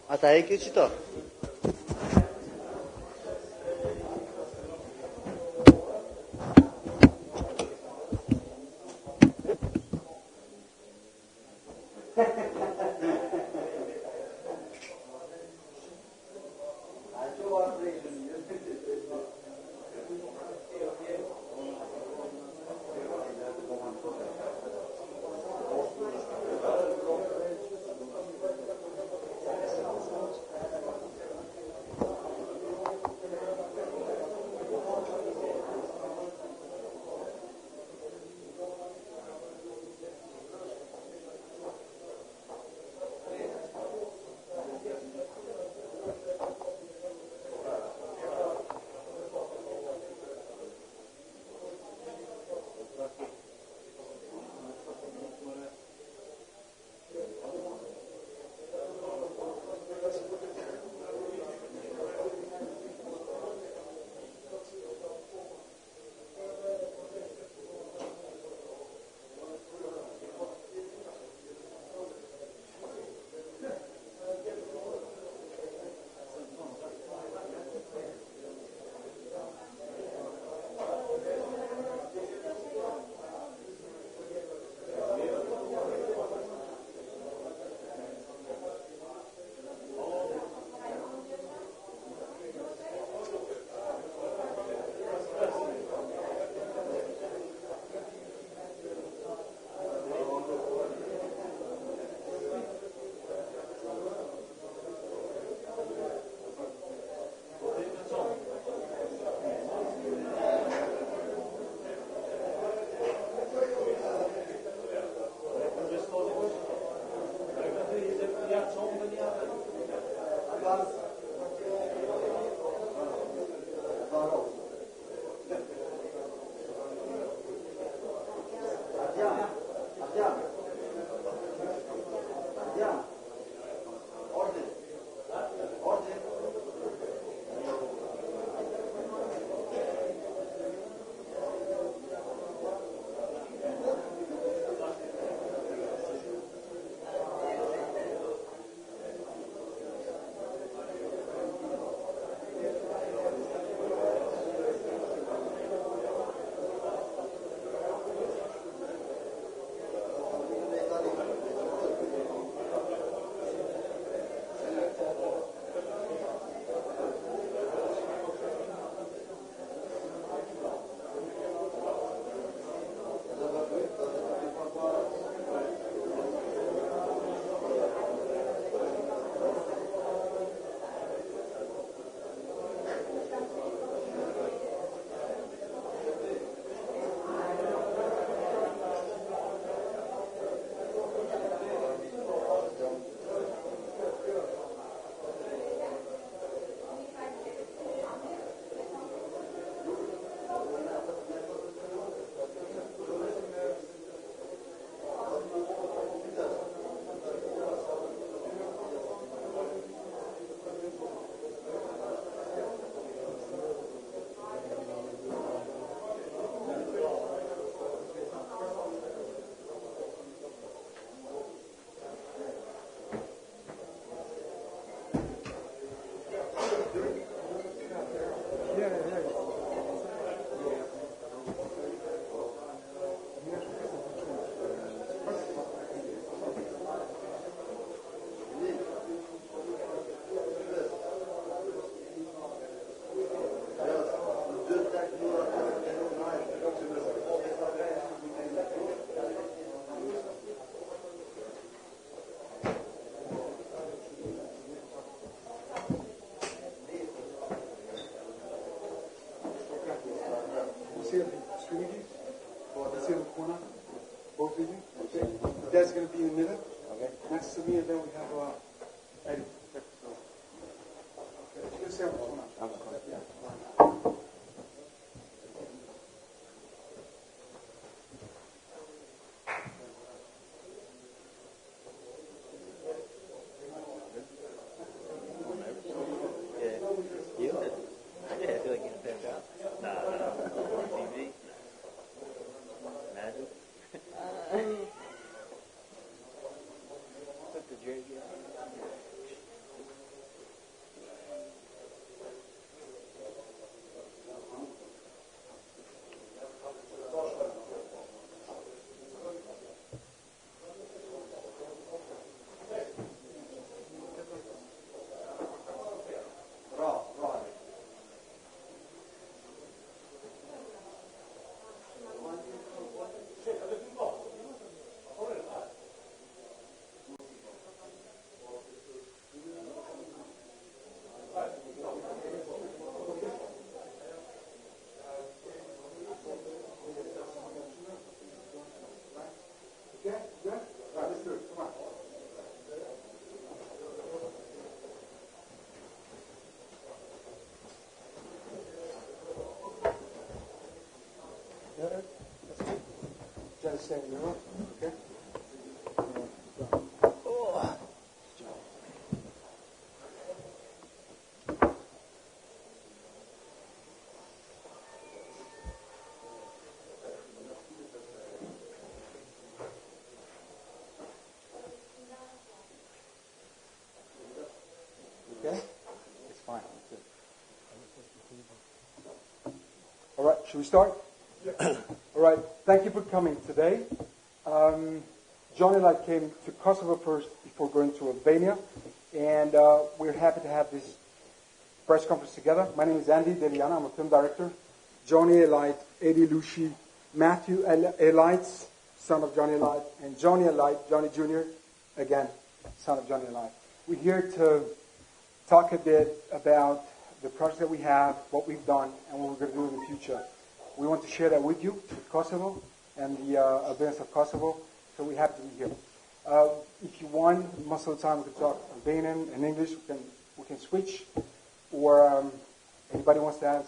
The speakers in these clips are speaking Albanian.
Ata e kjo qito? That's going to be in a minute. Okay. Next to me, and then we have Eddie. Okay. Just have one. Yeah. same mirror, okay? Okay? It's fine. It's good. All right, should we start? All right, thank you for coming today. John and I came to Kosovo first before going to Albania, and we're happy to have this press conference together. My name is Andy Deliana, I'm a film director. Johnny Elite, Eddie Lushi, Matthew Elite, son of Johnny Elite, and Johnny Elite, Johnny Jr., again, son of Johnny Elite. We're here to talk a bit about the project that we have, what we've done, and what we're going to do in the future. We want to share that with you, with Kosovo, and the Albanians of Kosovo, so we're happy to be here. If you want, most of the time we can talk Albanian and English, we can switch, or anybody wants to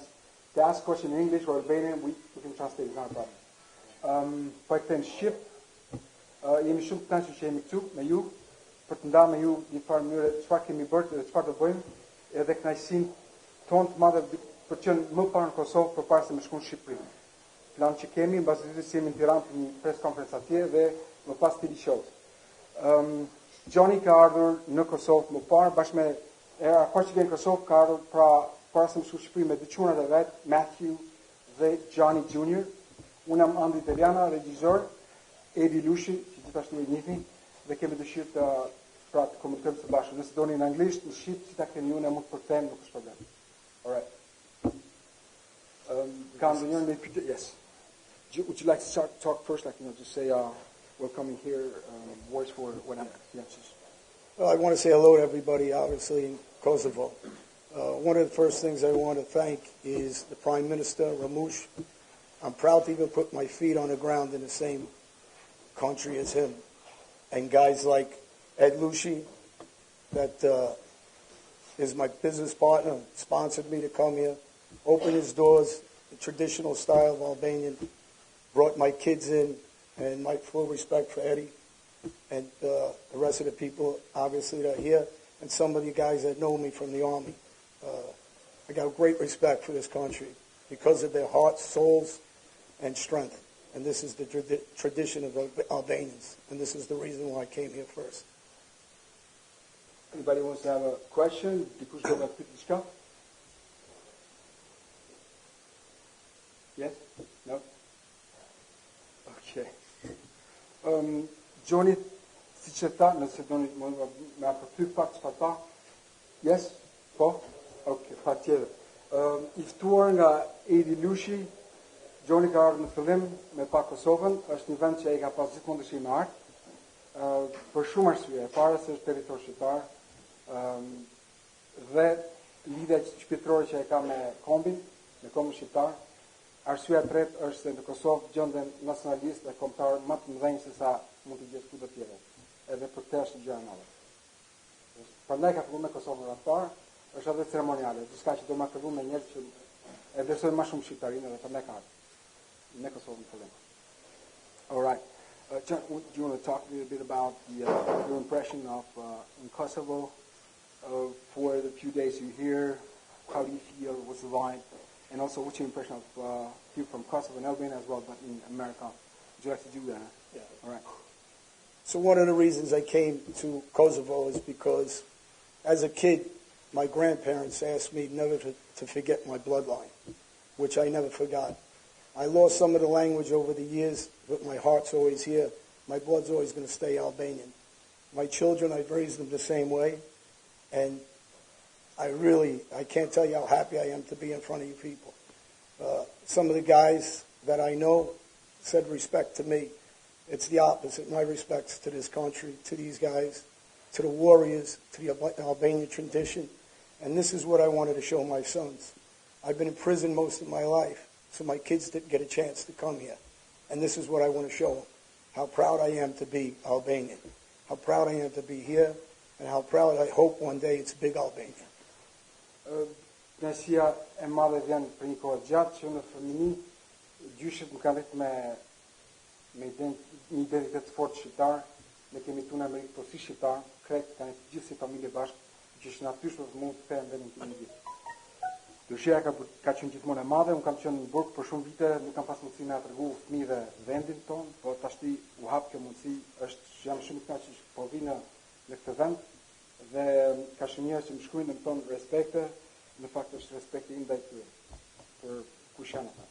ask question in English or Albanian, we can translate, it's not a problem. Po e them Shqip, jemi shumë të kënaqur që jemi këtu me ju, për të ndarë me ju një farë mënyrë çfarë kemi bërë dhe çfarë do bëjmë, edhe kënaqësinë tonë të madhe për të qenë më parë në Kosovë përpara se me shkuar në Shqipëri. Plan që kemi, mbas ditës jemi në Tiranë për një press conference atje dhe më pas TV show. Johnny ka ardhur në Kosovë më parë bashkë me para që në Kosovë ka ardhur para se më shkuar në Shqipëri me dy çunat e vet, Matthew dhe Johnny Jr. Unë jam Andy Italiane, regjisor, Eddie Lushi, që gjithashtu e njihni, dhe kemi dëshirë të komunikojmë së bashku. Nëse doni në anglisht, në shqip, si ta keni unë, mund të përkthejmë, nuk është problem. All right. Yes. Would you like to talk first, just say, we're coming here, words for whatever. Yes. Well, I want to say hello to everybody, obviously, in Kosovo. One of the first things I want to thank is the Prime Minister, Ramush. I'm proud to even put my feet on the ground in the same country as him. And guys like Ed Lushi, that is my business partner, sponsored me to come here, opened his doors, the traditional style of Albanian, brought my kids in, and my full respect for Eddie and the rest of the people, obviously, that are here, and some of the guys that know me from the Army. I got great respect for this country because of their hearts, souls, and strength. And this is the tradition of Albanians, and this is the reason why I came here first. Anybody wants to have a question? Yes? No? Okay. Johnny, si që ta, nëse do me apërty pak që ta. Yes? Po? Okay, pa tjetër. I ftuar nga Eddie Lushi, Johnny ka ardhur në fillim me pa Kosovën, është një vend që ai ka pas gjithmonë dëshirë me ardh, për shumë arsye. Para se është territor shqiptar, dhe lidhja shpirtërore që ai ka me kombin shqiptar. Arsyeja e tretë është se në Kosovë gjenden nacionalistë dhe kombëtarë më të mëdhenj se sa mund të gjetë kudo tjetër. Edhe për këtë është gjë e madhe. Prandaj ka filluar me Kosovën rreth parë, është edhe ceremoniale, diçka që do ma fillu me njerëz që e vlerësojnë më shumë shqiptarinë dhe prandaj ka me Kosovën fillim. All right. John, do you want to talk a little bit about your impression of in Kosovo for the few days you're here? How do you feel? What's the vibe? And also, what's your impression of people from Kosovo and Albania as well, but in America? Would you like to do that? Yeah. All right. So one of the reasons I came to Kosovo is because, as a kid, my grandparents asked me never to forget my bloodline, which I never forgot. I lost some of the language over the years, but my heart's always here. My blood's always going to stay Albanian. My children, I've raised them the same way, and I can't tell you how happy I am to be in front of you people. Some of the guys that I know said respect to me. It's the opposite. My respects to this country, to these guys, to the warriors, to the Albanian tradition. And this is what I wanted to show my sons. I've been in prison most of my life, so my kids didn't get a chance to come here. And this is what I want to show them. How proud I am to be Albanian. How proud I am to be here. And how proud I hope one day it's big Albania. Kënaqësia e madhe vjen për një kohë gjatë që në fëmijëni gjyshet më kanë rritë me me një identitet fort shqiptar, ne kemi tu në Amerikë po si shqiptar, krejt kanë gjithë si familje bashkë, që është natyrisht për mund të kthehen vendin tim gjithë. Dëshira ka qenë gjithmonë e madhe, unë kam qenë në burg për shumë vite, nuk kam pas mundësi me tregu fëmijëve vendin ton, po tashti u hap kjo mundësi, jam shumë i kënaqur që po vi në këtë vend dhe ka shumë njerëz që më shkruajnë në ton respekte, në fakt është respekti im ndaj tyre për kush janë ata.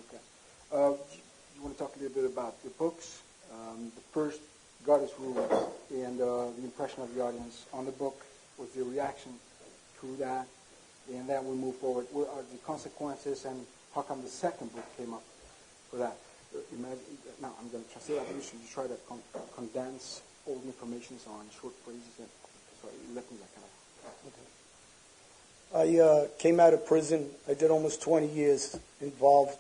Okay. You want to talk a little bit about the books? The first, God is Rules, and the impression of the audience on the book, was the reaction to that, and then we move forward. What are the consequences, and how come the second book came up for that? Now, I'm going to translate. I think you should try to condense all the information on short phrases. So let me that kind of. I came out of prison. I did almost 20 years involved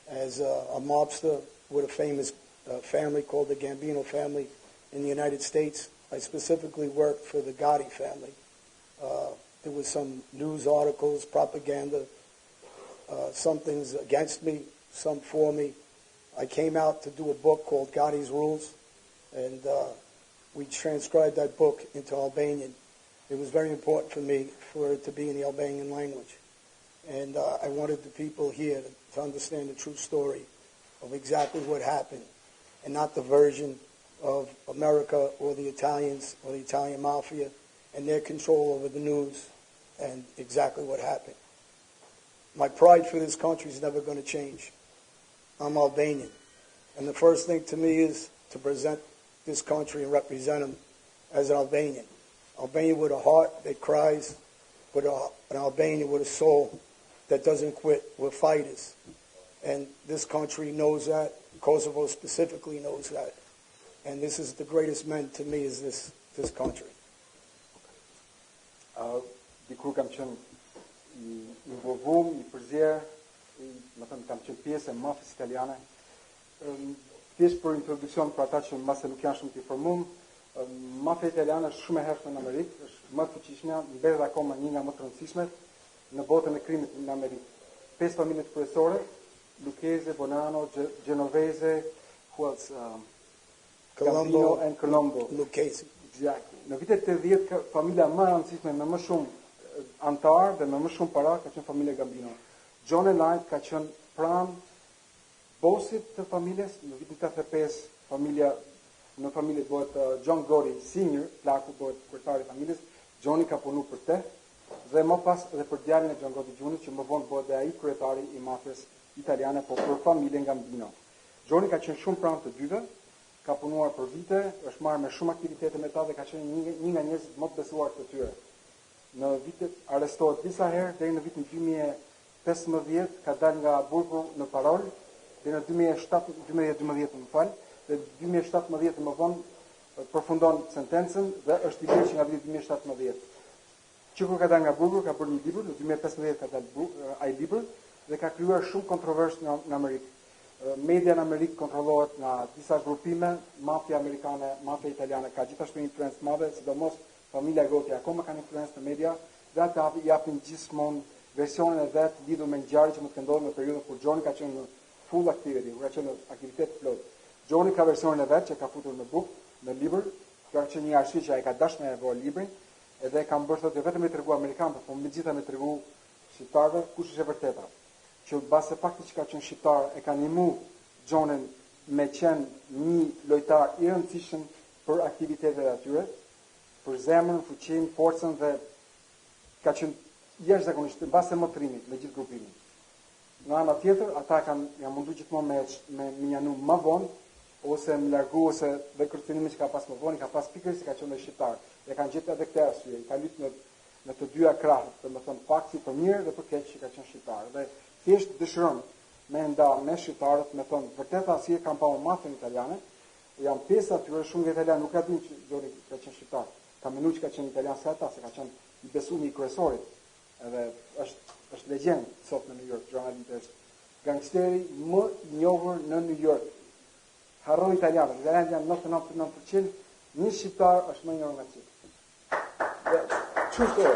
as a mobster with a famous family called the Gambino family in the United States. I specifically worked for the Gotti family. There was some news articles, propaganda, some things against me, some for me. I came out to do a book called Gotti's Rules, and we transcribed that book into Albanian. It was very important for me for it to be in the Albanian language. And I wanted the people here to understand the true story of exactly what happened, and not the version of America or the Italians or the Italian mafia and their control over the news and exactly what happened. My pride for this country is never going to change. I'm Albanian. And the first thing to me is to present this country and represent them as an Albanian. Albanian with a heart that cries, but an Albanian with a soul that doesn't quit. We're fighters. And this country knows that. Kosovo specifically knows that. And this is the greatest men to me is this country. Dikur kam qenë i involvuar, i përzier, më thënë kam qenë pjesë e mafisë italiane. Thjesht për introduksion për ata që mbase nuk janë shumë të informuar, mafia italiane është shumë e hershme në Amerikë, është më e fuqishme, mbetet akoma një nga më të rëndësishmet në botën e krimit në Amerikë. 5 familje kryesore, Lucchese, Bonanno, Genovese, who else? Gambino and Colombo. Lucchese. Exactly. Në vitet 80 familja më e rëndësishme me më shumë antar dhe me më shumë para ka qenë familja Gambino. John e Light ka qenë pranë bosit të familjes në vitin 85 në familje bëhet John Gotti Senior, plaku bëhet kryetari i familjes. Johnny ka punu për te dhe më pas edhe për djalin e John Gotti Jr. që më vonë bëhet dhe ai kryetari i mafjes italiane, po për familjen Gambino. Johnny ka qenë shumë pranë të dyve, ka punuar për vite, është marrë me shumë aktivitete me ta dhe ka qenë një nga njerëzit më të besuar të tyre. Në vitet arrestohet disa herë, deri në vitin 2015 ka dalë nga burgu në parol, deri në 2012 më fal, dhe 2017 më vonë përfundon sentencën dhe është i lirë që nga viti 2017. Që kur ka dalë nga burgu, ka bërë një libër, në 2015 ka dalë ai libër dhe ka krijuar shumë kontroversë në Amerikë. Media në Amerikë kontrollohet nga disa grupime, mafia amerikane, mafia italiane ka gjithashtu influencë madhe, sidomos familja Gotti akoma kanë influencë në media dhe ata japin gjithmonë versionin e vet lidhur me ngjarje që mund të ndodhin në periudhën kur Johnny ka qenë në full activity, kur ka qenë në aktivitet plot. Johnny ka versionin e vet që ka futur në buk, në libër, kjo ka qenë një arsye që ai ka dashur me vë librin, edhe kanë bërë thotë vetëm me tregu amerikanët, por megjithatë me tregu shqiptarëve kush është e vërteta. Që base fakti që ka qenë shqiptar e ka ndihmu Johnin me qenë një lojtar i rëndësishëm për aktivitetet e atyre, për zemrën, fuqinë, forcën dhe ka qenë jashtëzakonisht mbase motrimi me gjithë grupimin. Në ana tjetër, ata janë munduar gjithmonë me njanu më vonë ose më largu ose dhe kërcënimi që ka pas më vonë, ka pas pikërisht ka qenë shqiptar. Dhe kanë gjetur edhe këtë arsye, i ka lypë në të dyja krahët, domethënë fakti për mirë dhe për keq që ka qenë shqiptar. Dhe thjesht dëshiron me nda me shqiptarët, me thonë vërteta si e kanë pa mafën italiane, janë pjesë atyre, shumë nga italianë nuk ka dinë që Johnny ka qenë shqiptar. Ka menuar që ka qenë italian se ata, se ka qenë i besuar i kryesorit. Edhe është legjend sot në New York. Johnny është gangsteri më i njohur në New York. Harro italianët, italianët janë 99%, një shqiptar është më i njohur nga ti. True story.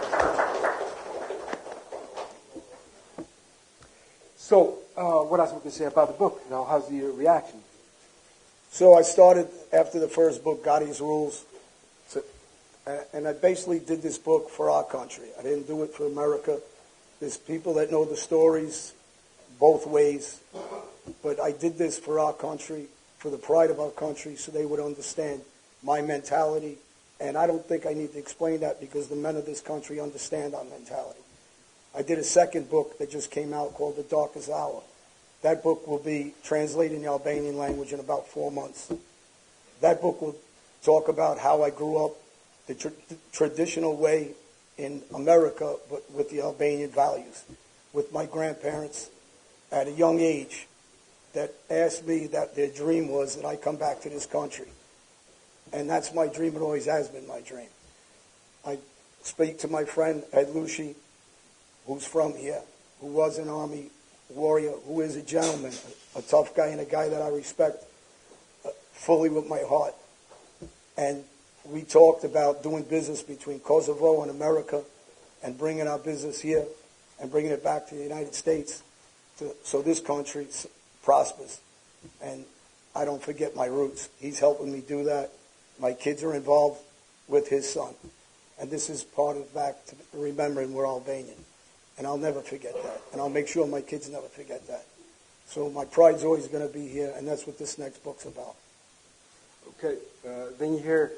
So, what else we can say about the book? Now, how's your reaction? So I started after the first book, Gotti's Rules, and I basically did this book for our country. I didn't do it for America. There's people that know the stories both ways, but I did this for our country, for the pride of our country, so they would understand my mentality. And I don't think I need to explain that because the men of this country understand our mentality. I did a second book that just came out called The Darkest Hour. That book will be translated in the Albanian language in about 4 months. That book will talk about how I grew up the traditional way in America, but with the Albanian values, with my grandparents at a young age that asked me that their dream was that I come back to this country. And that's my dream. It always has been my dream. I speak to my friend Ed Lucy, who's from here, who was an Army warrior, who is a gentleman, a tough guy, and a guy that I respect fully with my heart. And we talked about doing business between Kosovo and America and bringing our business here and bringing it back to the United States so this country prospers. And I don't forget my roots. He's helping me do that. My kids are involved with his son. And this is part of back to remembering we're Albanian. And I'll never forget that. And I'll make sure my kids never forget that. So my pride's always going to be here, and that's what this next book's about. Okay, then you hear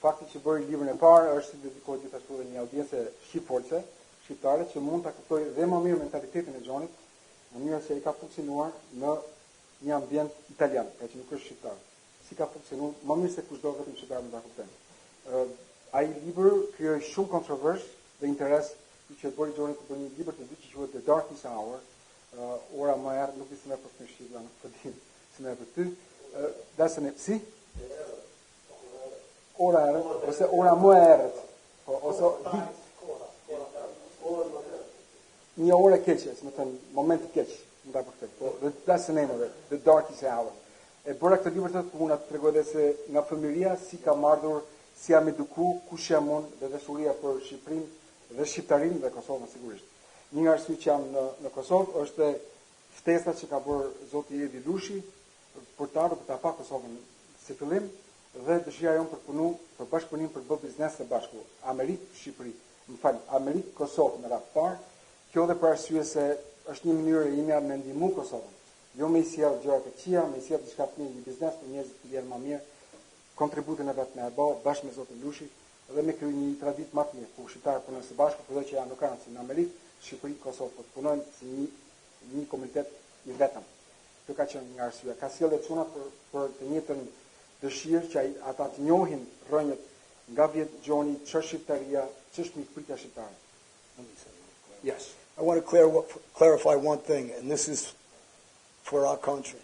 fakti që bëri librin e parë është dedikohet gjithashtu edhe një audiencë shqiptare që mund ta kuptojë dhe më mirë mentalitetin e Gjonit, në mënyrë se ai ka funksionuar në një ambient italian, pra që nuk është shqiptar. Si ka funksionuar më mirë se kushdo vetëm shqiptar mund ta kuptojnë. Ai libër krijoi shumë kontroversë dhe interes që bëri Gjonit të bëjë një libër të dytë që quhet The Darkest Hour. Ora më erë, nuk di se më përfshin shqiptar, nuk e di se më për ty. Dasën e si? Ora erë, ose ora më erët, ose një orë e keqe, si më thënë, moment i keq, më ta përktej. That's the name of it, The Darkest Hour. E bëra këtë libër të puna të tregoj edhe se nga fëmijëria si kam ardhur, si jam eduku, kush jam unë, dhe dashuria për Shqipërinë dhe shqiptarinë dhe Kosovën sigurisht. Një nga arsyet që jam në Kosovë është ftesa që ka bërë zoti Edi Lushi për të ardhur për ta pa Kosovën si fillim, dhe dëshira jonë për punu, për bashkëpunim për bë biznes së bashku, Amerikë-Shqipëri, Amerikë-Kosovë në radhë parë. Kjo dhe për arsye se është një mënyrë e imja me ndihmu Kosovën. Jo me i sjellë gjëra të këqija, me i sjellë diçka të mirë, një biznes për njerëzit të vjen më mirë, kontributin e vet me e bë bashkë me zotin Lushi dhe me kriju një traditë më të mirë, ku shqiptarët punojnë së bashku, përdo që janë nuk kanë si në Amerikë, Shqipëri, Kosovë, po të punojnë si një komunitet i vetëm. Kjo ka qenë një arsye. Ka sjellë çuna për të njëjtën dëshirë që ata të njohin rrënjët nga vjet Gjoni, ç'është shqiptaria, ç'është mikpritja shqiptare. Yes. I want to clarify one thing, and this is for our country.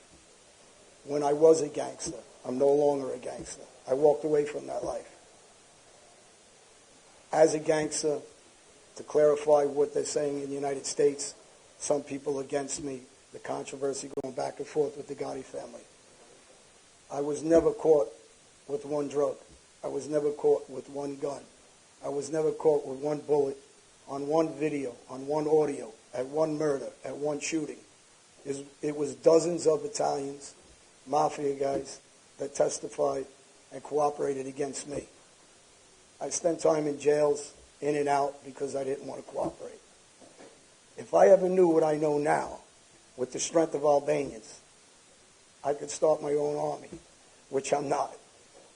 When I was a gangster, I'm no longer a gangster. I walked away from that life. As a gangster, to clarify what they're saying in the United States, some people against me, the controversy going back and forth with the Gotti family. I was never caught with one drug. I was never caught with one gun. I was never caught with one bullet, on one video, on one audio, at one murder, at one shooting. It was dozens of Italians, mafia guys, that testified and cooperated against me. I spent time in jails, in and out, because I didn't want to cooperate. If I ever knew what I know now, with the strength of Albanians, I could start my own army, which I'm not.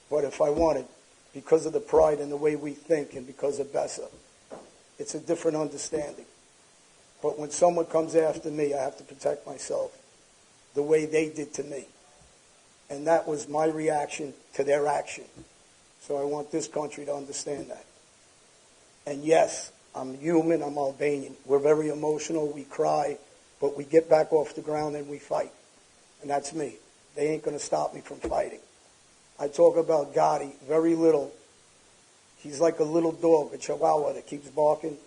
But if I wanted, because of the pride and the way we think and because of Bessa, it's a different understanding. But when someone comes after me, I have to protect myself the way they did to me. And that was my reaction to their action. So I want this country to understand that. And yes, I'm human, I'm Albanian. We're very emotional, we cry, but we get back off the ground and we fight. And that's me. They ain't going to stop me from fighting. I talk about Gotti very little. He's like a little dog, a chihuahua that keeps barking.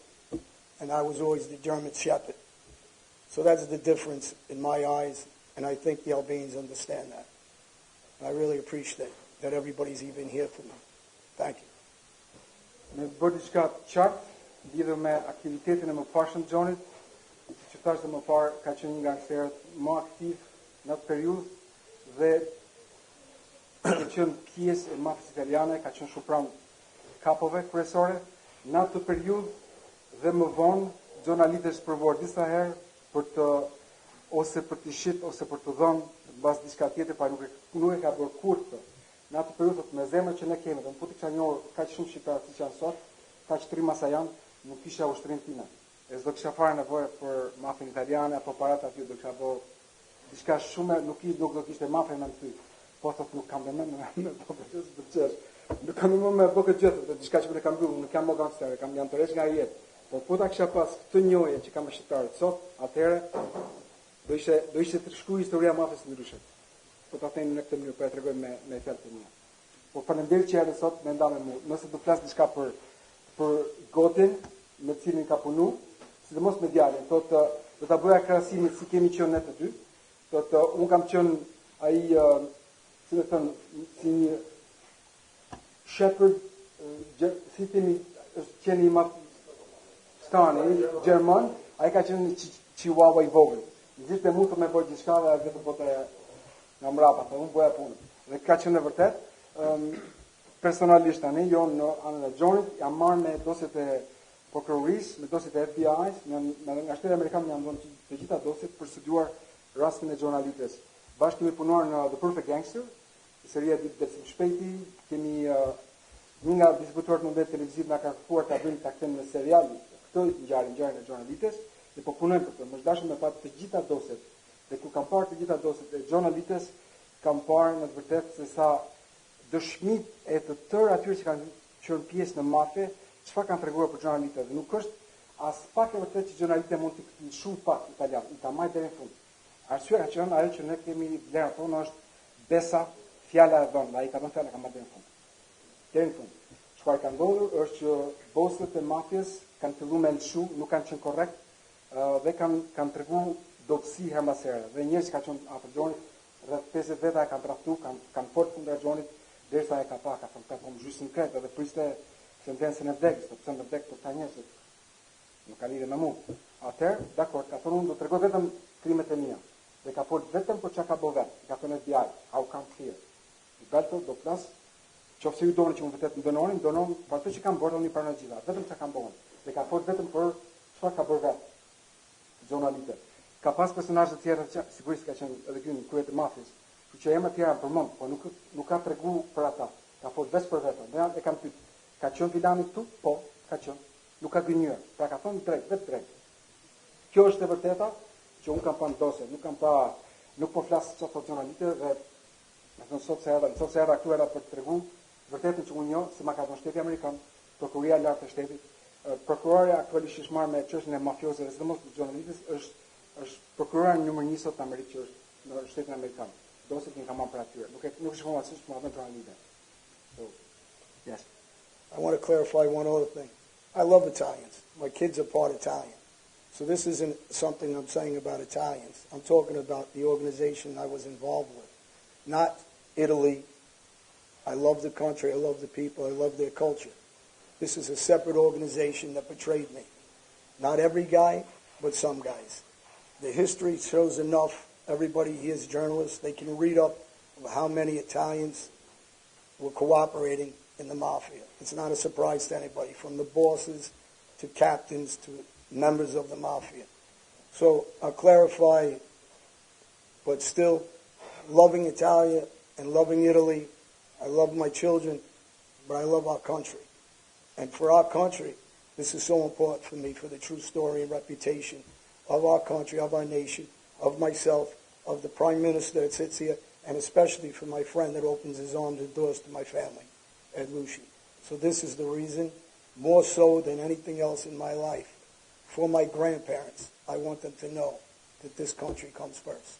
And I was always the German shepherd. So that's the difference in my eyes. And I think the Albanians understand that. And I really appreciate that everybody's even here for me. Thank you. Me bërë diçka qartë, lidhur me aktivitetin e mëparshëm të Gjonit, që thash dhe më parë, ka qenë një nga gangsterët më aktiv në atë periudhë dhe ka qenë pjesë e mafisë italiane, ka qenë shumë pranë kapove kryesore në atë periudhë dhe më vonë xhonalites provuar disa herë për të ose për të shit ose për të dhënë mbas diçka tjetër, pa nuk e ka bërë kurrë këtë. Në atë periudhë me zemrën që ne kemi, do të kisha njohur kaq shumë shqiptarë siç janë sot, kaq të rima sa janë, nuk kisha ushtrinë time. E s'do kisha fare nevojë për mafin italiane apo parat aty, do kisha bërë diçka shumë, nuk do kishte mafia në ty. Po thotë nuk kam vëmend me bëjë. Nuk kam më me bëkë gjithë, diçka që më kam bërë, nuk kam më gangster, kam jam tërheq nga jetë. Po ta kisha pas këtë njohje që kam me shqiptarët sot, atëherë do ishte të shkruaj historia e mafisë ndryshe. Po ta themi në këtë mënyrë, po e tregoj me fjalë të mia. Po faleminderit që erdhe sot me nda me mua. Nëse do flas diçka për gotin me cilin ka punu, sidomos me djalin, thotë do ta bëja krahasimin si kemi qenë ne të dy. Thotë un kam qenë ai si do të thon si një shepherd, si themi është qenë i stani gjerman, ai ka qenë chihuahua i vogël. Gjithë mund të më bëj diçka dhe vetëm po të nga mrapa, po unë bëja punën. Dhe ka qenë vërtet, personalisht tani, jo në anën e Gjonit, jam marrë me dosjet e prokurorisë, me dosjet e FBI-s, nga shteti amerikan më janë dhënë të gjitha dosjet për studiuar rastin e xhonalites. Bashkë kemi punuar në The Perfect Gangster, seria e Besim Shpejti, kemi një nga distributorët mundet televiziv na ka kërkuar ta bëjmë ta kthejmë në serial këtë ngjarjen e xhonalites, dhe po punojmë për të. Më dashur me pat të gjitha dosjet. Dhe ku kam parë të gjitha dosjet e xhonalites, kam parë në të vërtetë se sa dëshmit e të tërë atyre që kanë qenë pjesë në mafie, çfarë kanë treguar për xhonalitet. Dhe nuk është as pak e vërtetë që xhonalitet mund të kenë shumë pak italian, i ta marrë deri në fund. Arsyeja ka qenë ajo që ne kemi vlera tonë është besa, fjala e dhënë, ai ka dhënë fjalën, ka marrë deri në fund. Deri në fund. Çfarë ka ndodhur është që bosët e mafias kanë filluar me lëshu, nuk kanë qenë korrekt dhe kanë treguar dobësi her mbas here. Dhe njerëz që kanë qenë afër Gjonit, rreth 50 veta e kanë tradhtu, kanë fort kundër Gjonit, derisa e ka pa, ka thënë kom gjysin kret edhe priste sentencën e vdekjes, pse në vdek për ta njerëzit. Nuk ka lidhje me mua. Atëherë, dakor, ka thënë unë do të tregoj vetëm krimet e mia. Dhe ka fol vetëm për çka ka bëu vet. Ka thënë FBI, how come clear. I dalto do plas, qofse ju doni që unë vërtet më dënoni, pa ato që kam bërë unë para gjitha, vetëm çka kam bërë. Dhe ka fol vetëm për çfarë ka bërë vet. Xhonalitet. Ka pas personazhe të tjerë që sigurisht ka qenë edhe këtu në kryet e mafisë, që emra të tjera përmend, po nuk ka treguar për ata. Ka fol vetë për vetë. Ne e kam pyet, ka qenë filani këtu? Po, ka qenë. Nuk ka gënjur. Pra ka thonë drejt, vetë drejt. Kjo është e vërteta që un kam pa dosje, nuk po flas çfarë thotë xhonalitet dhe më thon sot se era këtu era për të treguar vërtetën që unë njoh se ma ka dhënë shteti amerikan, prokuroria e lartë e shtetit. Prokuroria aktualisht është marrë me çështjen e mafiozëve, sidomos të xhonalites, është prokurori numër 1 sot në Amerikë që është në shtetin amerikan. Dosjet nuk kam marrë për atyre. Nuk është informacion që më dhënë xhonalitet. So, yes. I want to clarify one other thing. I love Italians. My kids are part Italian. So this isn't something I'm saying about Italians. I'm talking about the organization I was involved with. Not Italy. I love the country. I love the people. I love their culture. This is a separate organization that betrayed me. Not every guy, but some guys. The history shows enough. Everybody here is journalists. They can read up how many Italians were cooperating in the mafia. It's not a surprise to anybody, from the bosses to captains to members of the mafia. So I'll clarify, but still, loving Italia and loving Italy, I love my children, but I love our country. And for our country, this is so important for me, for the true story and reputation of our country, of our nation, of myself, of the Prime Minister that sits here, and especially for my friend that opens his arms and doors to my family, Ed Lucy. So this is the reason, more so than anything else in my life. For my grandparents, I want them to know that this country comes first.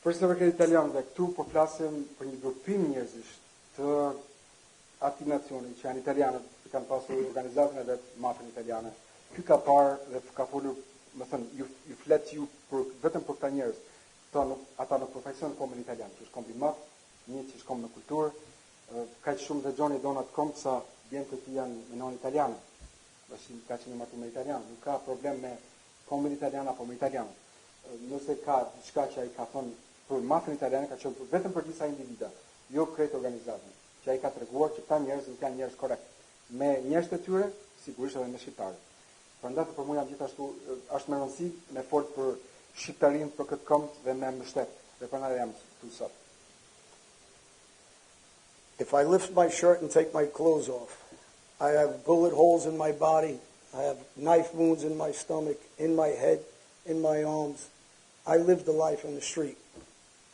Për së vërtet italianëve, këtu po flasim për një grupim njerëzish të atij nacioni që janë italianët, që kanë pasur organizatën e vet mafën italiane. Ky ka parë dhe ka folur, më thënë, ju flet ju vetëm për këta njerëz. Ata nuk përfaqësojnë kombin italian, që është kombi maf, një që është kombi me kulturë, kaq shumë dhe Gjoni donat komb sa bjentët janë me non italiane. Ka qenë martuar me italian, nuk ka problem me familjen italiane apo me italianët. Nëse ka diçka që ai ka thënë për mafion italiane, ka qenë vetëm për disa individa, jo krejt organizatën, që ai ka treguar që këta njerëz nuk janë njerëz korrekt. Me njerëzit e tyre, sigurisht edhe me shqiptarët. Prandaj për mua jam gjithashtu është me rëndësi me fol për shqiptarinë për këtë këmbë dhe me mbështet. Dhe prandaj jam këtu sot. If I lift my shirt and take my clothes off, I have bullet holes in my body, I have knife wounds in my stomach, in my head, in my arms. I live the life on the street.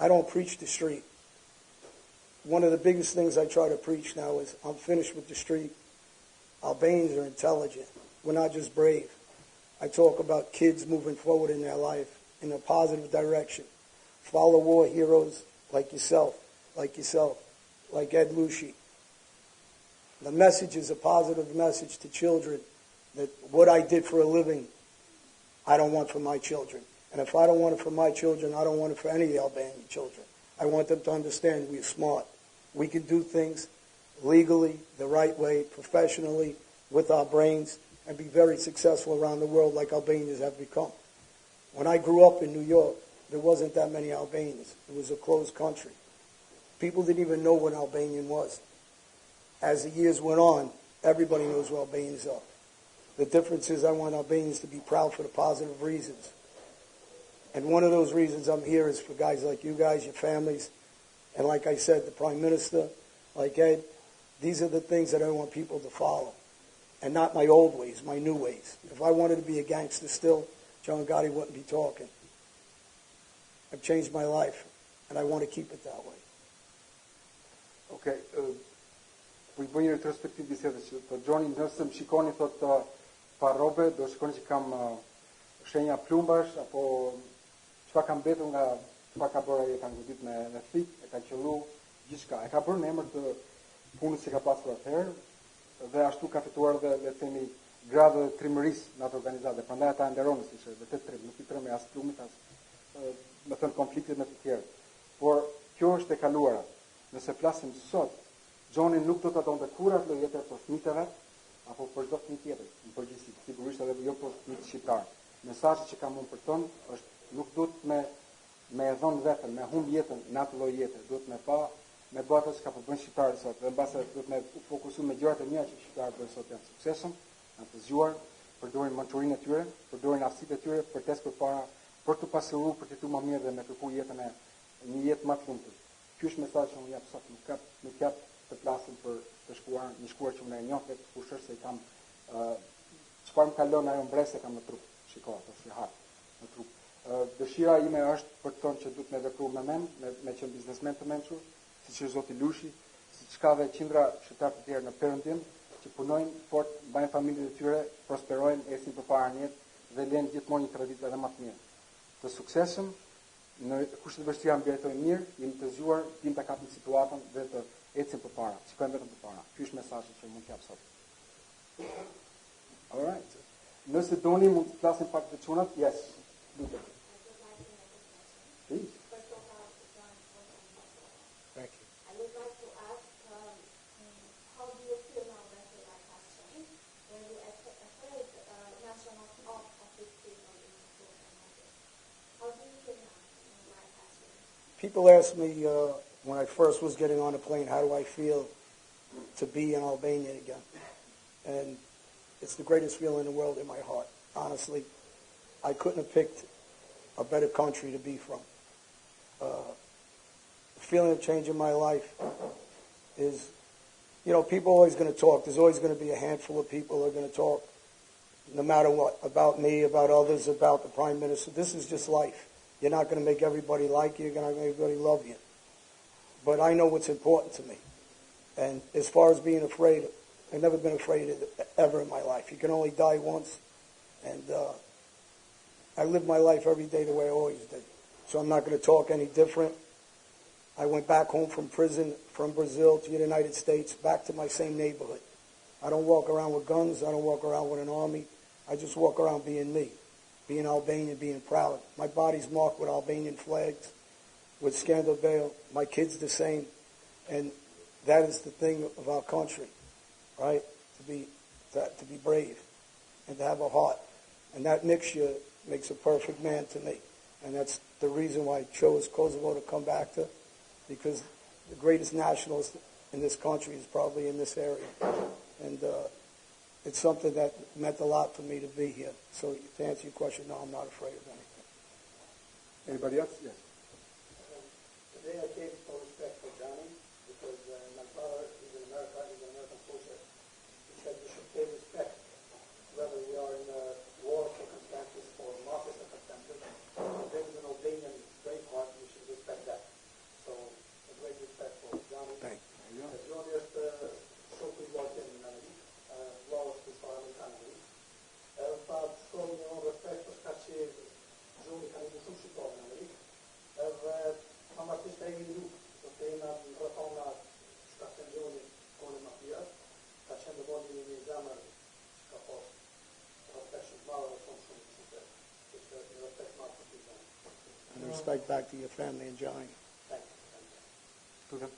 I don't preach the street. One of the biggest things I try to preach now is I'm finished with the street. Albanians are intelligent. We're not just brave. I talk about kids moving forward in their life in a positive direction. Follow war heroes like yourself, like Ed Lucy. The message is a positive message to children that what I did for a living, I don't want for my children. And if I don't want it for my children, I don't want it for any of the Albanian children. I want them to understand we're smart. We can do things legally, the right way, professionally, with our brains, and be very successful around the world like Albanians have become. When I grew up in New York, there wasn't that many Albanians. It was a closed country. People didn't even know what Albanian was. As the years went on, everybody knows what Albanians are. The difference is I want Albanians to be proud for the positive reasons. And one of those reasons I'm here is for guys like you guys, your families, and like I said, the Prime Minister, like Ed. These are the things that I want people to follow. And not my old ways, my new ways. If I wanted to be a gangster still, John Gotti wouldn't be talking. I've changed my life, and I want to keep it that way. Okay, po I bëj një retrospektiv bisedës që të Gjoni, nëse më shikoni thot pa robe, do shikoni që kam shenja plumbash, apo çfarë kam mbetur nga çfarë ka bërë ai, ka godit me thik, e ka qellu gjithçka. E ka bërë në emër të punës që ka pasur atëherë, dhe ashtu ka fituar dhe le të themi gradë të trimërisë në atë organizatë. Prandaj ata nderon si ishte vërtet trim, nuk I trim as plumit as me thënë konfliktet me të tjerë. Por kjo është e kaluara. Nëse flasim sot, Gjoni nuk do të donte kur atë lloj jetë për fëmijët e vet, apo për çdo fëmijë tjetër, në përgjithësi, sigurisht edhe jo për fëmijët shqiptar. Mesazhi që kam unë për ton është nuk duhet me dhënë veten, me humb jetën në atë lloj jete, duhet me bë atë që po bën shqiptarët sot, dhe mbase duhet me fokusu me gjërat e mira që shqiptarët bëjnë sot, janë suksesshëm, janë të zgjuar, përdorin mençurinë e tyre, përdorin aftësitë e tyre për tes përpara, për të pasuruar, për të jetuar më mirë dhe me kërkuar jetën e një jetë më të lumtur. Ky është mesazhi që unë jap sot, nuk jap të flasim për të shkuar, një shkuar që unë e njoh vetë kush është, se I kam çfarë më kalon ajo mbresë kam në trup. Shiko, ato si hap në trup. Dëshira ime është për të thënë që duhet me vepruar me mend, me qenë biznesmen të mençur, siç është zoti Lushi, siç ka dhe qindra shqiptar të tjerë në Perëndim, që punojnë fort, mbajnë familjet e tyre, prosperojnë, esin përpara në jetë dhe lënë gjithmonë një traditë edhe më të mirë. Të suksesshëm në kushte të vështira mbjetojnë mirë, jemi të zgjuar, dim ta kapim situatën dhe të ecim përpara, shikojmë vetëm përpara. Ky është mesazhi që mund të jap sot. All right. Nëse doni mund të flasim pak të çunat? Yes. Lutem. Please. Thank you. I would like to ask, how do you feel now that your life has changed? When you afraid national top of this people in school and all this? How do you feel now when your life has changed? People ask me when I first was getting on a plane, how do I feel to be in Albania again? And it's the greatest feeling in the world in my heart. Honestly, I couldn't have picked a better country to be from. The feeling of change in my life is, people are always going to talk. There's always going to be a handful of people who are going to talk, no matter what, about me, about others, about the Prime Minister. This is just life. You're not going to make everybody like you. You're not going to make everybody love you. But I know what's important to me. And as far as being afraid, I've never been afraid ever in my life. You can only die once. And I live my life every day the way I always did. So I'm not going to talk any different. I went back home from prison, from Brazil to the United States, back to my same neighborhood. I don't walk around with guns. I don't walk around with an army. I just walk around being me, being Albanian, being proud. My body's marked with Albanian flags, with scandal veil. My kids the same. And that is the thing of our country, right? To be brave and to have a heart. And that mixture makes a perfect man to me. And that's the reason why I chose Kosovo to come back to, because the greatest nationalist in this country is probably in this area. And it's something that meant a lot for me to be here. So to answer your question, no, I'm not afraid of anything. Anybody else? Yes. Today I came for respect for Johnny, because my father is in America, he's an American soldier. He said we should pay respect, whether we are in war circumstances or mafia circumstances. If there is an Albanian Braveheart, we should respect that. So, a great respect for Johnny. Thank you. Johnny is the Sophie Martin in America, lost his father in Canada. Pa shumë një respekt për shkak që Johnny ka një shumë shqiptar në Amerikë. Edhe pavarësisht e një lukë, do të jena në rrethana shkatënjoni kone mafia, ka qenë dëvoni një zemër që ka pas respekt shumë madhe dhe shumë succes. Kështë një respekt madhe për të Johnny. And respect back to your family and Johnny. Thank you. To them.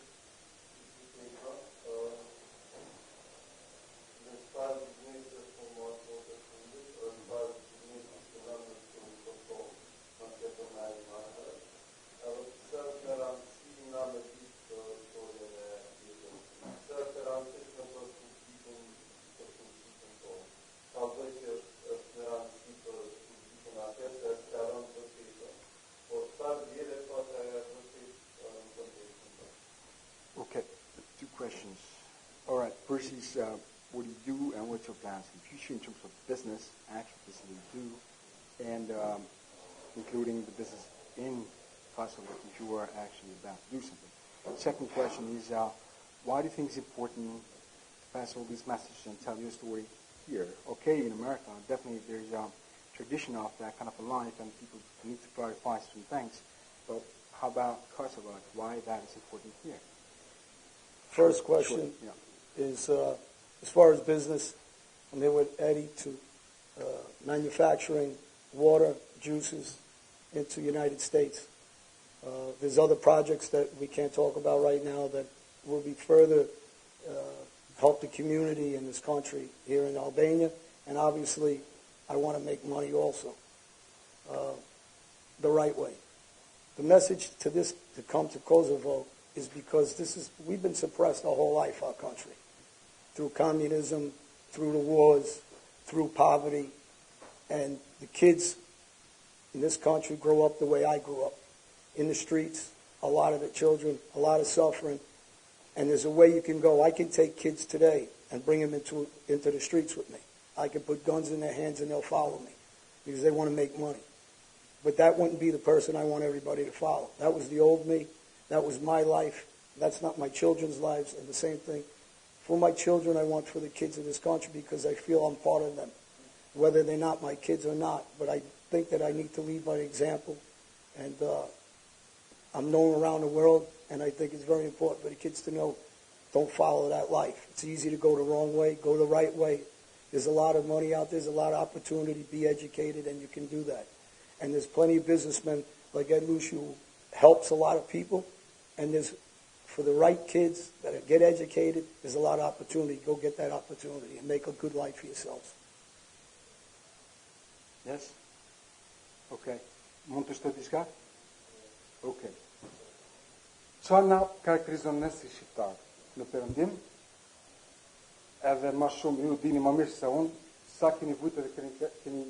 Okay, two questions. All right, first is what do you do and what's your plans in the future in terms of business, actual business you do, and including the business in Kosovo if you are actually about to do something. Second question is why do you think it's important to pass all these messages and tell your story here? Okay, in America, definitely there's a tradition of that kind of a life and people need to clarify some things, but how about Kosovo? Why that is important here? First question is, as far as business, I'm here with Eddie to manufacturing water, juices into the United States. There's other projects that we can't talk about right now that will be further help the community in this country here in Albania, and obviously I want to make money also the right way. The message to come to Kosovo is because we've been suppressed our whole life, our country, through communism, through the wars, through poverty, and the kids in this country grow up the way I grew up, in the streets, a lot of the children, a lot of suffering, and there's a way you can go. I can take kids today and bring them into the streets with me. I can put guns in their hands and they'll follow me because they want to make money. But that wouldn't be the person I want everybody to follow. That was the old me. That was my life. That's not my children's lives. And the same thing for my children, I want for the kids of this country because I feel I'm part of them, whether they're not my kids or not. But I think that I need to lead by example. And I'm known around the world, and I think it's very important for the kids to know, don't follow that life. It's easy to go the wrong way, go the right way. There's a lot of money out there. There's a lot of opportunity. Be educated, and you can do that. And there's plenty of businessmen like Ed Lucia who helps a lot of people. And there's, for the right kids that get educated, there's a lot of opportunity. Go get that opportunity and make a good life for yourselves. Yes? Okay. Mund të shtoj diçka? Okay. Çfarë na karakterizon ne si shqiptar në Perëndim? Edhe më shumë ju dini më mirë se unë sa keni vujtë dhe keni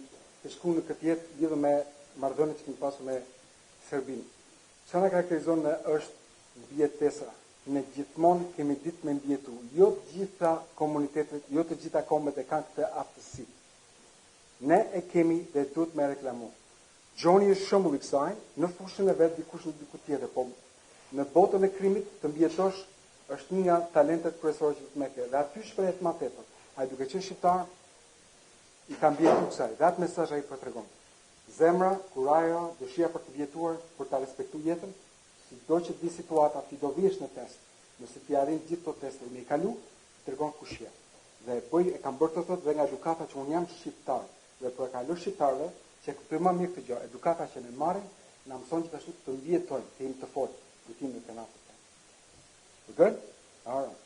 shkuar në këtë jetë lidhur me marrëdhëniet që kemi pasur me Serbinë. Çfarë na karakterizon ne është mbijetesa. Ne gjithmonë kemi ditë me mbijetu. Jo të gjitha komunitetet, jo të gjitha kombet e kanë këtë aftësi. Ne e kemi dhe duhet me reklamu. Gjoni është shembull i kësaj, në fushën e vet dikush në diku tjetër, po në botën e krimit të mbijetosh është një nga talentet kryesore që të më ke. Dhe aty shprehet më tepër. Ai duke qenë shqiptar i ka mbietuar kësaj. Dhe atë mesazh ai po tregon. Zemra, kuraja, dëshira për të mbietuar, për ta respektuar jetën, sido që të vi situata, ti do vihesh në test. Nëse ti arrin gjithë këto teste me i kalu, tregon kush je. Dhe e kam bërë të thotë dhe nga edukata që un jam shqiptar. Dhe për e kaloj shqiptarëve, që këtë më mirë këtë gjë, edukata që ne marrim, na mëson gjithashtu të mbietojmë, të jemi të fortë, të jemi në kanal. We're good? All right.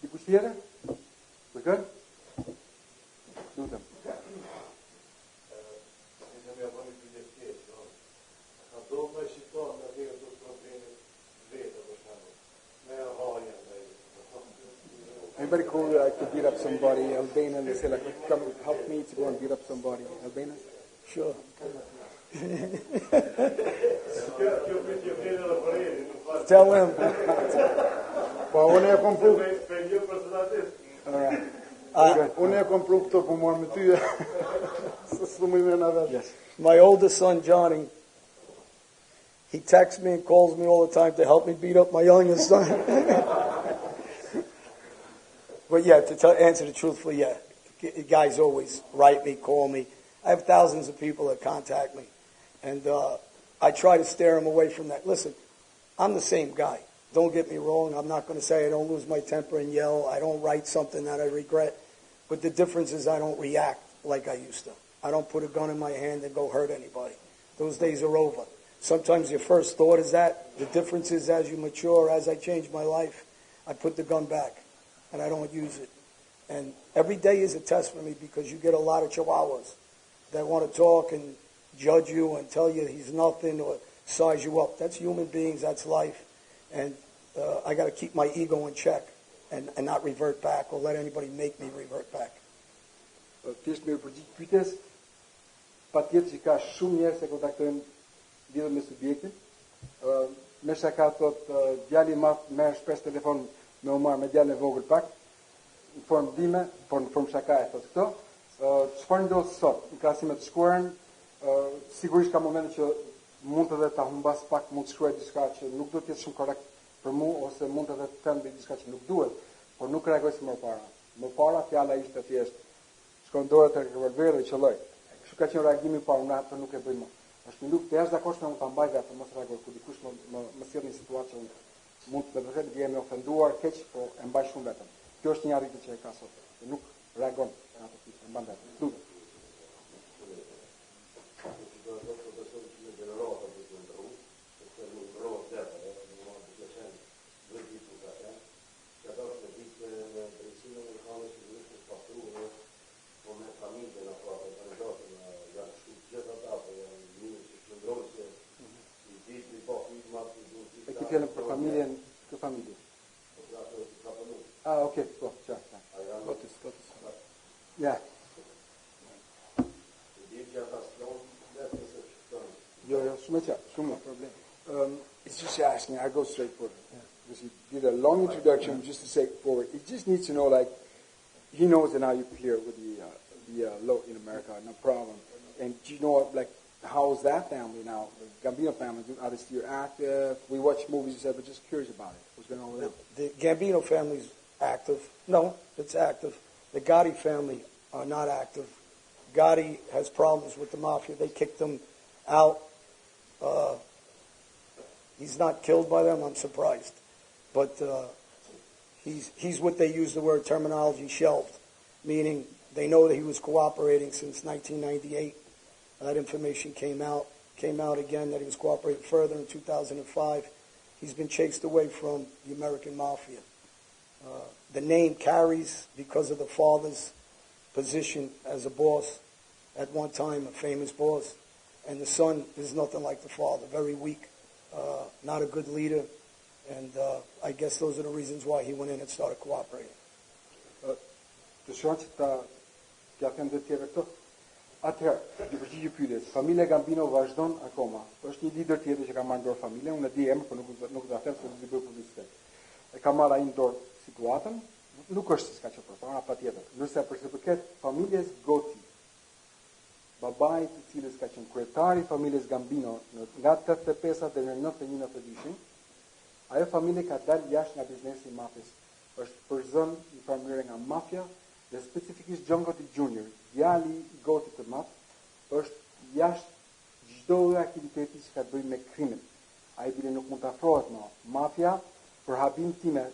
Dikush tjetër? We're good? Do them. Anybody cool like to beat up somebody? Albania, they say like, come help me to go and beat up somebody. Albania? Sure. Tell him. Po unë e kom pru. Unë e kom pru këto po marrë me ty. S'u më vjen në vesh. Yes. My oldest son, Johnny, he texts me and calls me all the time to help me beat up my youngest son. But yeah, answer the truthfully, yeah. Guys always write me, call me. I have thousands of people that contact me. And I try to steer them away from that. Listen, I'm the same guy. Don't get me wrong. I'm not going to say I don't lose my temper and yell. I don't write something that I regret. But the difference is I don't react like I used to. I don't put a gun in my hand and go hurt anybody. Those days are over. Sometimes your first thought is that. The difference is as you mature, as I change my life, I put the gun back and I don't use it. And every day is a test for me because you get a lot of chihuahuas that want to talk and judge you and tell you he's nothing or size you up. That's human beings. That's life. And I got to keep my ego in check and not revert back or let anybody make me revert back. Thjesht me përgjigj pyetjes, patjetër që ka shumë njerëz që kontaktojnë lidhur me subjektin. Me shaka thot djali i madh merr shpesh telefon me u marr me djalin e vogël pak, në formë dime, por në formë shaka e thot këto. Çfarë ndodh sot në krahasimet të shkuarën? Sigurisht ka momente që mund edhe ta humbas pak, mund të shkruaj diçka që nuk do të jetë shumë korrekt për mua ose mund edhe të them diçka që nuk duhet, por nuk reagoj si më parë. Më para fjala ishte thjesht shkon dorë te revolveri dhe qelloj. Kështu ka qenë reagimi i parë, unë atë nuk e bëj më. Është një luftë jashtëzakonshme, unë ta mbaj vetë, mos reagoj kur dikush më sjell në situatë që unë mund të vërtet të jemi ofenduar keq, po e mbaj shumë vetëm. Kjo është një arritje që e ka sot. Që nuk reagon në atë pikë, e mban vetë. Lutem. Fjalën për familjen, kë familje? Ah, okay, po, qartë. Ja. Jo, shumë qartë, shumë problem. It's just asking, I go straight for it. Yeah. Because he did a long introduction just to say forward. He just needs to know, like, he knows that now you're clear with the law in America, no problem. And you know, like, how's that family now? The Gambino family, are they still active? We watch movies, you said, but just curious about it. What's going on with them? The Gambino family's active. No, it's active. The Gotti family are not active. Gotti has problems with the mafia. They kicked him out. He's not killed by them. I'm surprised. But he's what they use the word terminology shelved, meaning they know that he was cooperating since 1998. That information came out again that he was cooperating further in 2005. He's been chased away from the American mafia. The name carries because of the father's position as a boss, at one time a famous boss, and the son is nothing like the father, very weak, not a good leader, and I guess those are the reasons why he went in and started cooperating. Të shoh që t'ja them dhe tjerë këto. Atëherë, ju përgjigj pyetjes, familja Gambino vazhdon akoma. Është një lider tjetër që ka marrë dorë familjen, unë e di emrin, por nuk do ta them se do të bëj publicitet. E ka marrë ai në dorë situatën, nuk është s'ka që përpara, patjetër. Nëse për të përket familjes Goti, babai i cilës ka qenë kryetari i familjes Gambino nga 85 deri në 91-92, ajo familje ka dalë jashtë nga biznesi i mafjes. Është përzën në farë mënyrë nga mafja dhe specifikisht John Gotti Jr., djali i Gotit të madh, është jashtë çdo aktiviteti që ka të bëjë me krimin. Ai bile nuk mund të afrohet më. Mafja, për habim time,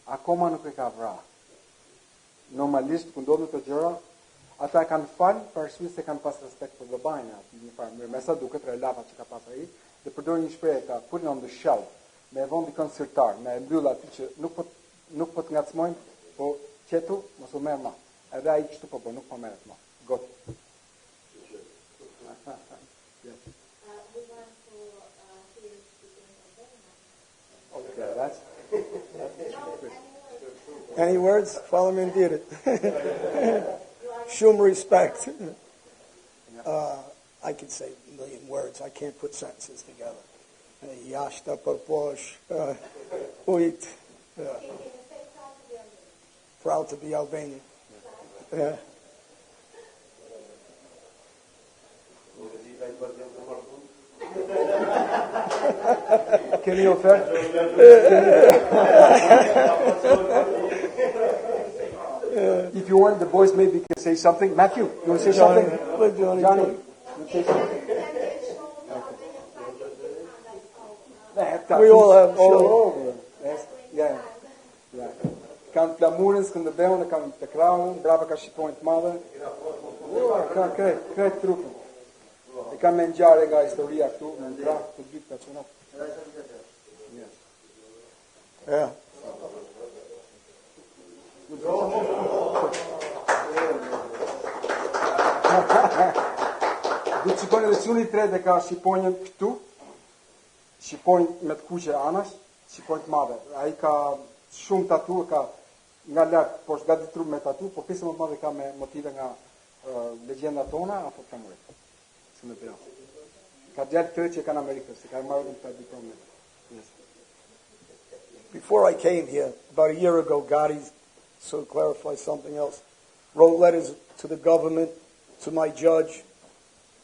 akoma nuk e ka vrarë. Normalisht, kur ndodhin këto gjëra, ata kanë falë për arsye se kanë pas respekt për babain aty në farë mënyrë. Me sa duket relata që ka pas ai, dhe përdorin një shprehje ta putting on the shelf, me vonë dikon sirtar, me mbyll aty që nuk po të ngacmojnë, po qetu mos u merr më. Edhe ai kështu po bën, nuk po merret më. Got. We want to hear speaking from them. Okay, that's. No, Any words? Faleminderit. Shumë respect. I could say a million words. I can't put sentences together. Jashta përposh, ujt. Proud to be Albanian. Yeah. Keni ofertë? If you want, the boys maybe can say something. Matthew, you want to say something? Johnny. Johnny, you say something? We all have all shows. over. Yes. Yeah. Yeah. Kam Flamurën, Skënderbeun, kam të Krahun, brapa ka Shqiponjë të madhe. Ka krejt trupin. E kam me ngjarje nga historia këtu, në Krah, të dy këta çuna. Yes. Yeah. Du të shikoni dhe çuni i tretë ka Shqiponjën këtu, Shqiponjë me të kuqe anash, Shqiponjë të madhe. Ai ka shumë tatu, ka nga lart, po gati trup me tatu, po pjesën më të madhe ka me motive nga legjenda tona apo flamurit. Si më bëra. Ka djalë të që kanë Amerikën, se ka marrë këta diplomë. Yes. Before I came here, about a year ago, Gotti, so to clarify something else, wrote letters to the government, to my judge,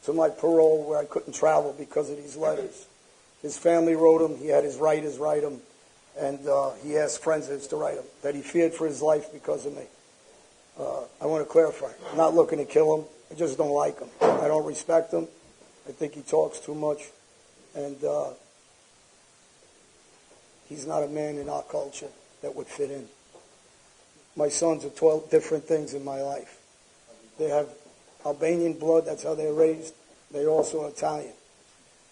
to my parole, where I couldn't travel because of these letters. His family wrote him, he had his writers write him, and he asked friends of his to write him, that he feared for his life because of me. I want to clarify, I'm not looking to kill him, I just don't like him. I don't respect him, I think he talks too much, and he's not a man in our culture that would fit in. My sons are 12 different things in my life. They have Albanian blood, that's how they're raised. They're also Italian.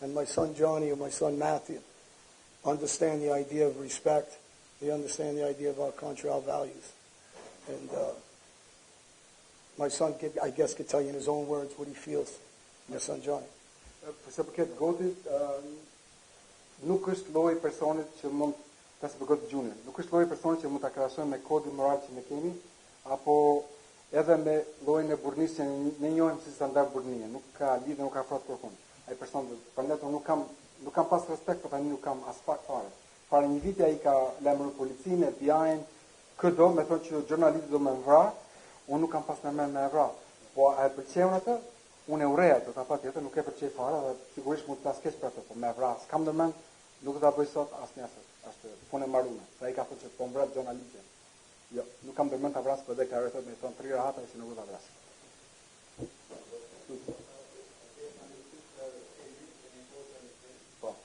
And my son Johnny and my son Matthew understand the idea of respect. They understand the idea of our country, our values. And my son, I guess, could tell you in his own words what he feels. My son Johnny. Përse përket gotit, nuk është lloji personit që mund ta përgotë gjunin. Nuk është lloji personit që mund ta krahasojmë me kodin moral që ne kemi, apo edhe me llojin e burrnisë që ne njohim si standard burrnie. Nuk ka lidhje, nuk ka afrohet kurrë. Ai person prandaj nuk kam pas respekt, por tani nuk kam as pak fare. Para një viti ai ka lajmëruar policinë, FBI-n, këdo, me thonë që jurnalisti do më vra, unë nuk kam pas në mend me vra. Po a e pëlqen atë? Unë e urreja do ta pa tjetër, nuk e pëlqej fare, dhe sigurisht mund të tas keq për atë, po me vra, s'kam ndërmend, nuk do ta bëj sot as nesër. Ashtu punë e mbaruar. Sa ai ka thonë që po mbret jurnalistin. Jo, nuk kam ndërmend ta vras, por dhe ka rrethot me thon 3 rahata që nuk do ta vras. Po.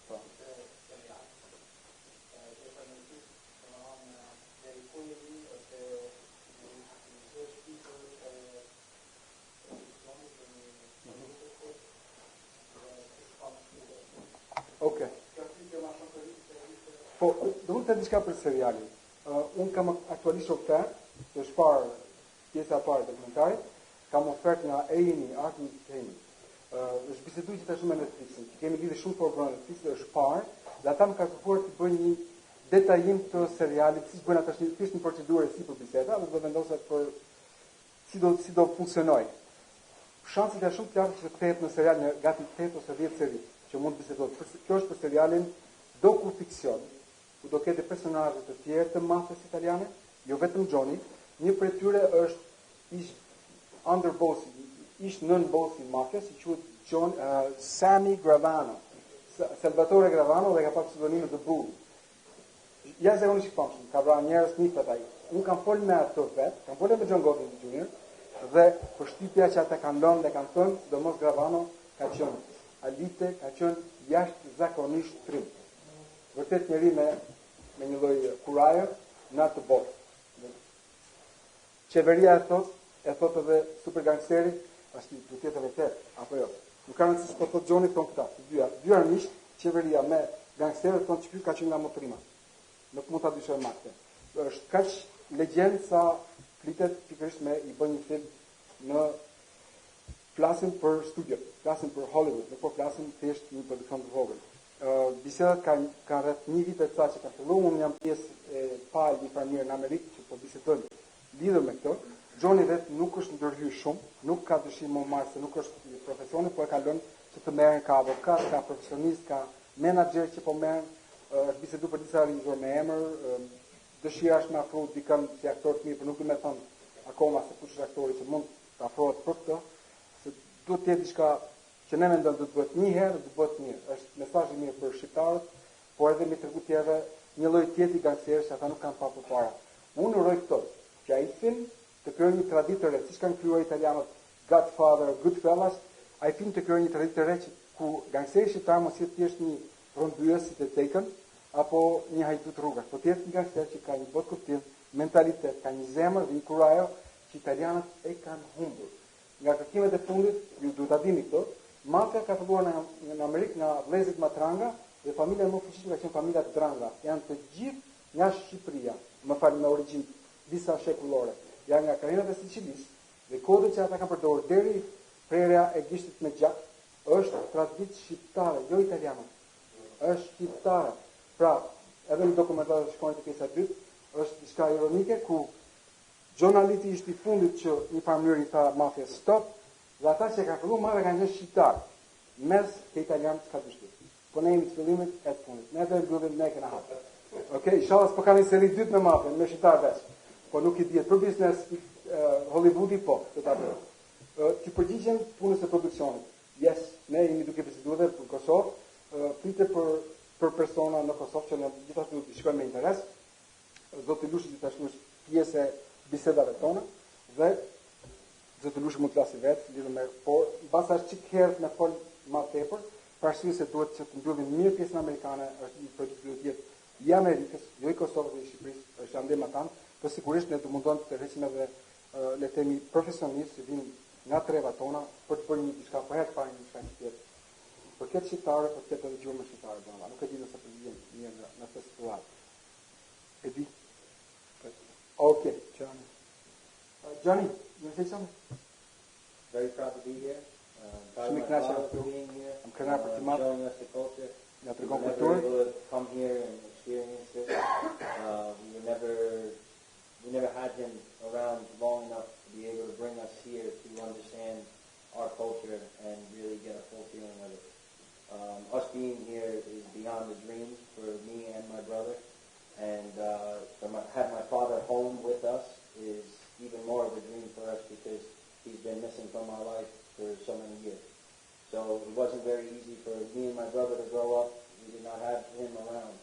Po. Okay. Po, do të diçka për serialin. Unë kam aktualisht ofertë, të shpar pjesa e parë e dokumentarit, kam ofertë nga Ejni, Artin Temi. Është biseduar gjithashtu me Netflixin. Kemi lidhje shumë fort me Netflixin, është parë, dhe ata më kanë kërkuar të bëj një detajim të serialit, si bën ata thjesht një procedurë si për biseda, dhe do vendoset për si do funksionojë. Shanset janë shumë të larta që të kthehet në serial në gati 8 ose 10 seri që mund të bisedohet. Kjo është për serialin dokufiksion, ku do ketë personazhe të tjerë të mafjes italiane, jo vetëm Johnny. Një prej tyre është ish nën bossi i mafjes, i quhet Sammy Gravano, Salvatore Gravano, dhe ka pasur pseudonimin The Bull. Ja se unë shikojmë, ka vrarë njerëz nifat ai. Unë kam folur me atë vet, kam folur me John Gotti Jr. dhe përshtypja që ata kanë lënë dhe kanë thënë, sidomos Gravano ka qenë alite, ka qenë jashtëzakonisht trim. Vërtet njëri me një lloj kuraje në atë botë. Qeveria e thot edhe super gangsteri, ashtu duhet të jetë vërtet apo jo. Nuk ka rëndësi po thot Johnny thon këta, të dy armiqt, qeveria me gangsterët thonë që ky ka qenë nga motrima. Nuk mund ta dyshojmë atë. Është kaq legjend sa flitet pikërisht me i bën një film në flasin për studio, flasin për Hollywood, nuk po flasin thjesht një produksion të vogël. Bisedat kanë rreth 1 vit e ca që ka filluar. Unë jam pjesë e palë një farë mirë në Amerikë që po bisedojmë lidhur me këto. Gjoni vetë nuk është ndërhyrë shumë, nuk ka dëshirë më marrë se nuk është një profesioni, po e ka lënë që të merren ka avokat, ka profesionist, ka menaxher që po merren, është bisedu për disa rizor me emër, dëshira është me afru dikën si aktor të mirë, por nuk do me thënë akoma se kush është aktori që mund të afrohet për këtë, se duhet të jetë diçka që ne mendojmë do të bëhet një herë, do të bëhet mirë. Është mesazh i mirë për shqiptarët, por edhe me tregu tjerëve një lloj tjetër i gangsterëve që ata nuk kanë pa përpara. Unë uroj këto, që ai film të krijojë një traditë të re, siç kanë krijuar italianët Godfather, Goodfellas, ai film të krijojë një traditë të re ku gangsteri shqiptar mos jetë thjesht një rrëmbyes si të Taken apo një hajdut rrugash, po të jetë një gangster që ka një botë kuptim, mentalitet, ka një zemër dhe një kurajo që italianët e kanë humbur. Nga kërkimet e fundit, ju duhet ta dini këto, mafia ka filluar në Amerikë nga vëllezërit Matranga dhe familja më e fuqishme ka qenë familja Dranga. Janë të gjithë jashtë Shqipëria, më fal, me origjinë disa shekullore. Janë nga Karinat e Sicilisë dhe kodët që ata kanë përdorur deri prerja e gishtit me gjak është traditë shqiptare, jo italiane. Është shqiptare. Pra, edhe në dokumentarët që shkojnë të pjesa e dytë, është diçka ironike ku xhonaliti ishte i fundit që një farë mënyrë i tha mafia stop, dhe ata që kanë filluar marrë kanë qenë shqiptar, mes të italianët ka dyshim. Po ne jemi të fillimit e të fundit. Ne do të mbyllim ne kena hapur. Okej, inshallah s'po kanë seri dytë me mafia, me shqiptar veç. Po nuk i diet për biznes Hollywoodi po, të ta bëjë. Ti përgjigjen punës së produksionit. Yes, ne jemi duke biseduar për Kosovë, pritet për persona në Kosovë që ne gjithashtu do të shkojmë me interes. Zoti Lushi gjithashtu është pjesë e bisedave tona dhe zoti Lushi mund të flasë vetë lidhur me, por mbas as çik herë me fol më tepër, për arsye se duhet që të mbyllim mirë pjesën amerikane, është një projekt që duhet të jetë i Amerikës, jo i Kosovës dhe i Shqipërisë, është andema tanë, po sigurisht ne do mundon të tërheqim edhe le të themi profesionistë që vinë nga treva tona për të bërë një diçka për herë parë një diçka tjetër. Për këtë shqiptare, për këtë edhe gjurmë shqiptare bëna. Nuk e di nëse përgjigjem mirë në këtë situatë. E di? Okay, Johnny. Johnny, you say something? Very proud to be here. Proud of Shumë my i kënaqur father for being here. Am kënaqur për të marrë. Showing us the culture. Ja We tregon were never kulturën. able to come here and experience this. We never had him around long enough to be able to bring us here to understand our culture and really get a full feeling of it. Us being here is beyond a dream for me and my brother, and to have my father home with us is even more of a dream for us because he's been missing from our life for so many years. So it wasn't very easy for me and my brother to grow up. We did not have him around.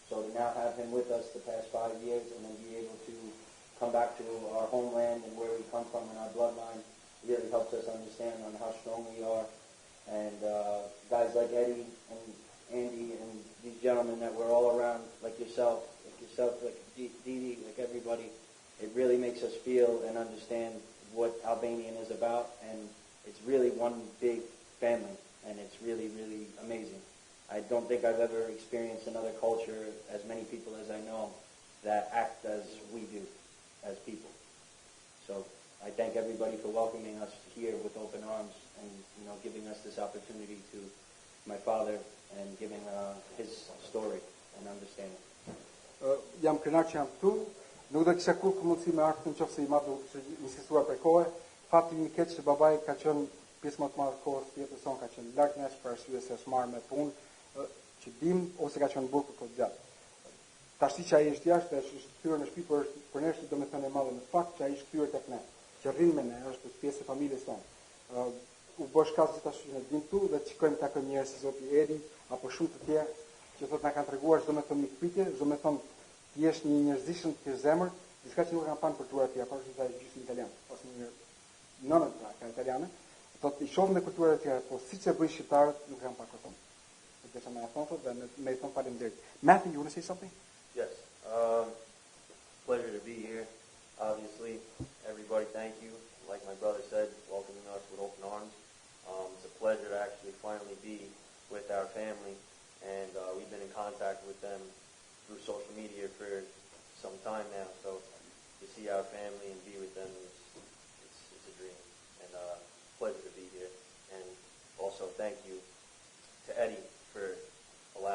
So to now have him with us the past 5 years and then be able to come back to our homeland and where we come from in our bloodline really helps us understand on how strong we are. And guys like Eddie and Andy and these gentlemen that we're all around, like yourself, like Didi, like everybody, it really makes us feel and understand what Albanian is about, and it's really one big family, and it's really, really amazing. I don't think I've ever experienced another culture, as many people as I know, that act as we do, as people. So I thank everybody for welcoming us here with open arms and giving us this opportunity to my father and giving his story and understanding. Jam kënaqur që jam këtu. Nuk do kisha kur mundësi me ardhmë nëse i madh të insistuar për kohë. Fakti i keq që babai ka qenë pjesë më të madhe kohës të jetës sonë, ka qenë larg nesh për arsye se është marrë me punë që dim ose ka qenë burr për kohë gjatë. Tash që ai është jashtë, është kthyer në shtëpi për ne është domethënë e madhe në fakt që ai është kthyer tek ne, që rrin me ne, është pjesë e familjes sonë. U bosh ka gjithashtu që ne dim këtu dhe shikojmë takojmë njerëz si zoti Edi apo shumë të tjerë që thotë na kanë treguar çdo me thonë mikpritje, çdo me thonë ti je një njerëzishëm të zemër, diçka që nuk kanë panë për kulturë atje, apo është gjysmë italian, ose një nënën ka italiane, thotë i shohim me kulturë të tjera, po siç e bëjnë shqiptarët nuk kanë pa këto. Dhe çfarë më thonë dhe me thon faleminderit. Matthew, you want to say something? Yes. Pleasure to be here. Obviously, everybody, thank you. Like my brother said, welcoming us with open arms. It's a pleasure to actually finally be with our family, and we've been in contact with them through social media for some time now. So to see our family and be with them it's a dream, and pleasure to be here. And also thank you to Eddie for allowing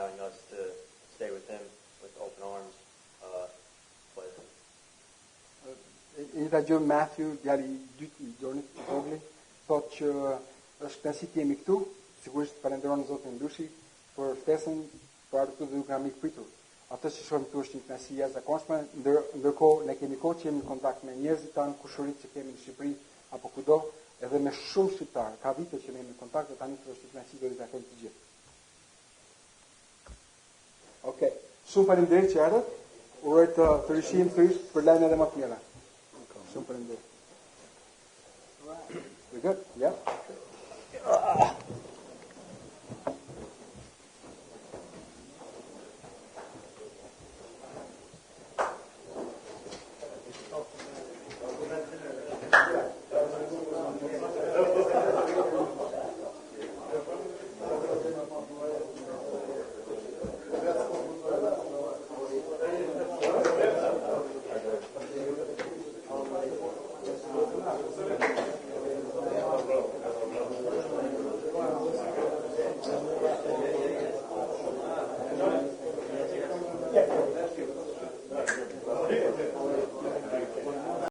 njëta gjë, Matthew, djali i dytë i Gjonit, i vogël, thotë që është kënaqësi të jemi këtu, sigurisht falenderon Zotin Lushi për ftesën, për ardhur dhe nuk na mik pritur. Atë që shohim këtu është një kënaqësi e jashtëzakonshme, ndërkohë ne kemi kohë që jemi në kontakt me njerëzit tanë, kushërit që kemi në Shqipëri apo kudo, edhe me shumë shqiptarë. Ka vite që ne jemi në kontakt dhe tani është një kënaqësi do t'i takojmë të gjithë. Okej. Shumë faleminderit që erdhët. Uroj të rishihim sërish për lajme edhe më të mira. Shumë faleminderit. We're good? Yeah?